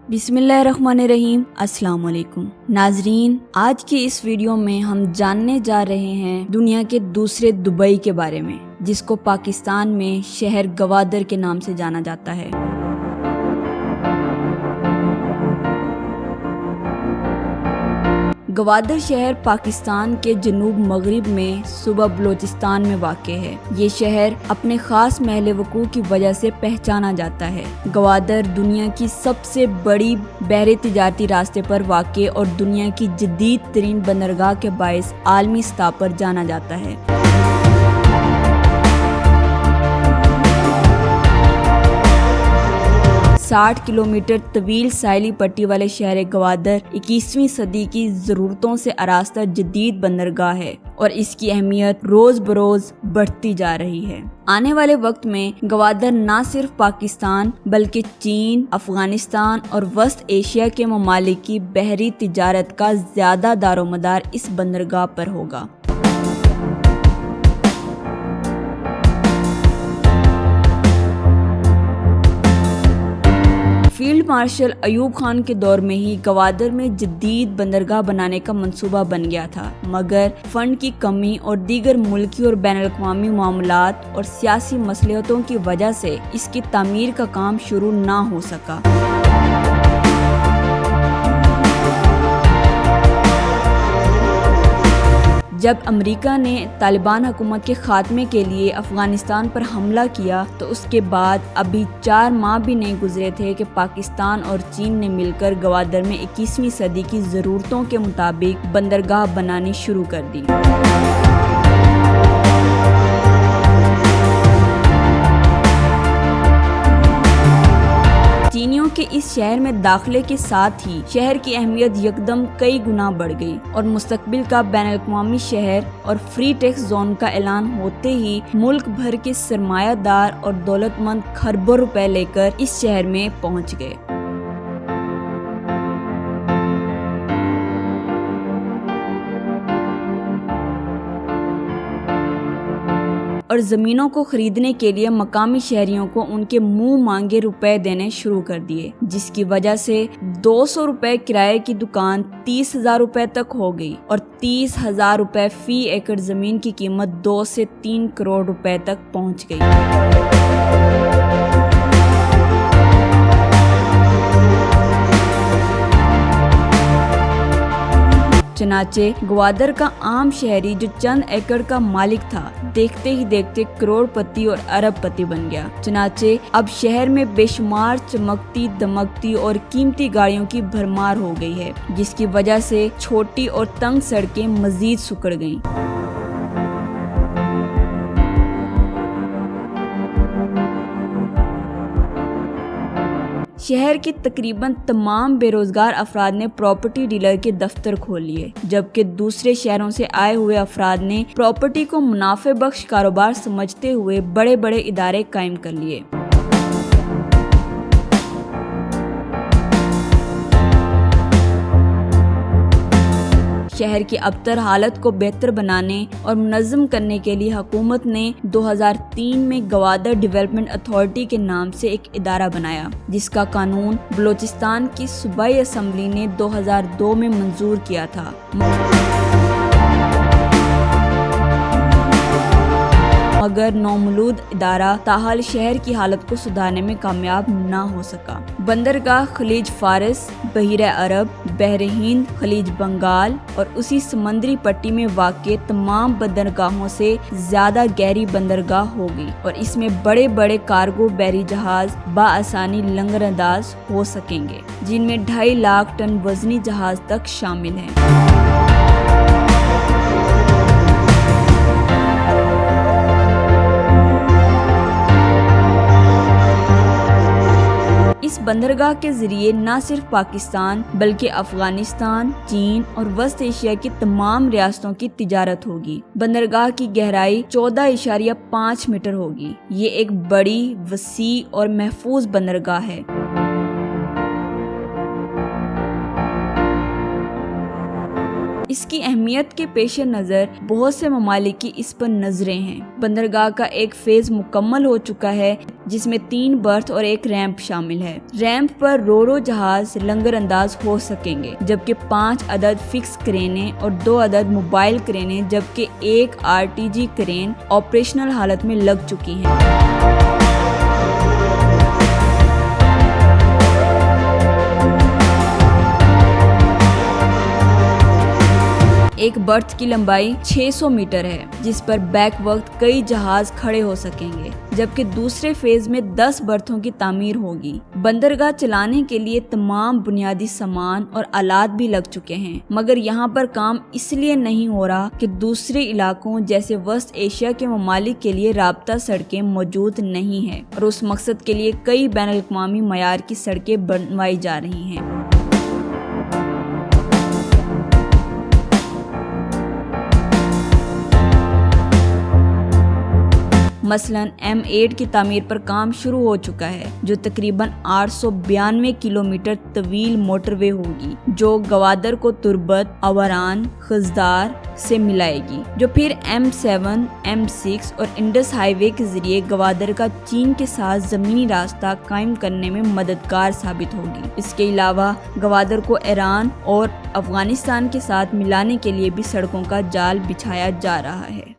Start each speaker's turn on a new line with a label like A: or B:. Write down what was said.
A: बिस्मिल्लाहिर्रहमानिर्रहीम। अस्सलाम वालेकुम नाजरीन, आज की इस वीडियो में हम जानने जा रहे हैं दुनिया के दूसरे दुबई के बारे में, जिसको पाकिस्तान में शहर गवादर के नाम से जाना जाता है। गवादर शहर पाकिस्तान के जनूब मगरिब में सूबा बलोचिस्तान में वाक़ है। ये शहर अपने ख़ास महल वक़ू की वजह से पहचाना जाता है। गवादर दुनिया की सबसे बड़ी बहरी तिजारती रास्ते पर वाक़ और दुनिया की जदीद तरीन बंदरगाह के बाइस आलमी सतह पर जाना जाता है। 60 किलोमीटर तवील साहिली पट्टी वाले शहर गवादर 21वीं सदी की ज़रूरतों से आरास्ता जदीद बंदरगाह है और इसकी अहमियत रोज़ बरोज़ बढ़ती जा रही है। आने वाले वक्त में गवादर न सिर्फ पाकिस्तान बल्कि चीन, अफगानिस्तान और वस्त एशिया के ममालिक की बहरी तिजारत का ज़्यादा दारोमदार इस बंदरगाह पर होगा। फील्ड मार्शल अयूब खान के दौर में ही गवादर में जदीद बंदरगाह बनाने का मंसूबा बन गया था, मगर फंड की कमी और दीगर मुल्की और बैनुल-अक़वामी मामलात और सियासी मसलहतों की वजह से इसकी तामीर का काम शुरू ना हो सका। जब अमेरिका ने तालिबान हुकूमत के खात्मे के लिए अफगानिस्तान पर हमला किया तो उसके बाद अभी 4 माह भी नहीं गुजरे थे कि पाकिस्तान और चीन ने मिलकर गवादर में 21वीं सदी की ज़रूरतों के मुताबिक बंदरगाह बनानी शुरू कर दी। चीनियों के इस शहर में दाखिले के साथ ही शहर की अहमियत यकदम कई गुना बढ़ गई और मुस्तकबिल का बैनुल-अक़वामी शहर और फ्री टैक्स जोन का ऐलान होते ही मुल्क भर के सरमायादार और दौलतमंद खरबों रुपए लेकर इस शहर में पहुंच गए। और ज़मीनों को खरीदने के लिए मकामी शहरियों को उनके मुंह मांगे रुपए देने शुरू कर दिए, जिसकी वजह से 200 रुपए किराए की दुकान 30,000 रुपए तक हो गई और 30,000 रुपए फी एकड़ ज़मीन की कीमत 2 से 3 करोड़ रुपए तक पहुंच गई। चनाचे गवादर का आम शहरी जो चंद एकड़ का मालिक था, देखते ही देखते करोड़पति और अरबपति बन गया। चनाचे अब शहर में बेशुमार चमकती दमकती और कीमती गाड़ियों की भरमार हो गई है, जिसकी वजह से छोटी और तंग सड़कें मजीद सिकुड़ गईं। शहर के तकरीबन तमाम बेरोजगार अफराद ने प्रॉपर्टी डीलर के दफ्तर खोल लिए, जबकि दूसरे शहरों से आए हुए अफराद ने प्रॉपर्टी को मुनाफे बख्श कारोबार समझते हुए बड़े बड़े इदारे कायम कर लिए। शहर की अबतर हालत को बेहतर बनाने और मुनज़्ज़म करने के लिए हुकूमत ने 2003 में गवादर डेवलपमेंट अथॉरिटी के नाम से एक इदारा बनाया, जिसका कानून बलोचिस्तान की सूबाई असम्बली ने 2002 में मंजूर किया था। मगर नौमूलूद इदारा ताहाल शहर की हालत को सुधारने में कामयाब न हो सका। बंदरगाह खलीज फारस, बहीरा अरब, बहर हिंद, खलीज बंगाल और उसी समंदरी पट्टी में वाक़ तमाम बंदरगाहों से ज़्यादा गहरी बंदरगाह होगी और इसमें बड़े बड़े कार्गो बहरी जहाज बाआसानी लंगरअंदाज हो सकेंगे, जिनमें 2.5 लाख टन वजनी जहाज तक शामिल हैं। इस बंदरगाह के जरिए न सिर्फ पाकिस्तान बल्कि अफगानिस्तान, चीन और वस्त एशिया की तमाम रियासतों की तिजारत होगी। बंदरगाह की गहराई 14.5 मीटर होगी। ये एक बड़ी, वसी और महफूज बंदरगाह है। اس کی اہمیت کے پیش نظر بہت سے ممالک کی اس پر نظریں ہیں۔ بندرگاہ کا ایک فیز مکمل ہو چکا ہے جس میں 3 برتھ اور 1 ریمپ شامل ہے۔ ریمپ پر رو جہاز لنگر انداز ہو سکیں گے، جبکہ 5 عدد فکس کرینیں اور 2 عدد موبائل کرینیں جبکہ 1 RTG کرین آپریشنل حالت میں لگ چکی ہیں۔ ایک برتھ کی لمبائی 600 میٹر ہے جس پر بیک وقت کئی جہاز کھڑے ہو سکیں گے، جبکہ دوسرے فیز میں 10 برتھوں کی تعمیر ہوگی۔ بندرگاہ چلانے کے لیے تمام بنیادی سامان اور آلات بھی لگ چکے ہیں، مگر یہاں پر کام اس لیے نہیں ہو رہا کہ دوسرے علاقوں جیسے وسط ایشیا کے ممالک کے لیے رابطہ سڑکیں موجود نہیں ہیں اور اس مقصد کے لیے کئی بین الاقوامی معیار کی سڑکیں بنوائی جا رہی ہیں۔ مثلاً M8 کی تعمیر پر کام شروع ہو چکا ہے، جو تقریباً 892 کلومیٹر طویل موٹر وے ہوگی، جو گوادر کو تربت، آوران، خزدار سے ملائے گی، جو پھر M7، M6 اور انڈس ہائی وے کے ذریعے گوادر کا چین کے ساتھ زمینی راستہ قائم کرنے میں مددگار ثابت ہوگی۔ اس کے علاوہ گوادر کو ایران اور افغانستان کے ساتھ ملانے کے لیے بھی سڑکوں کا جال بچھایا جا رہا ہے۔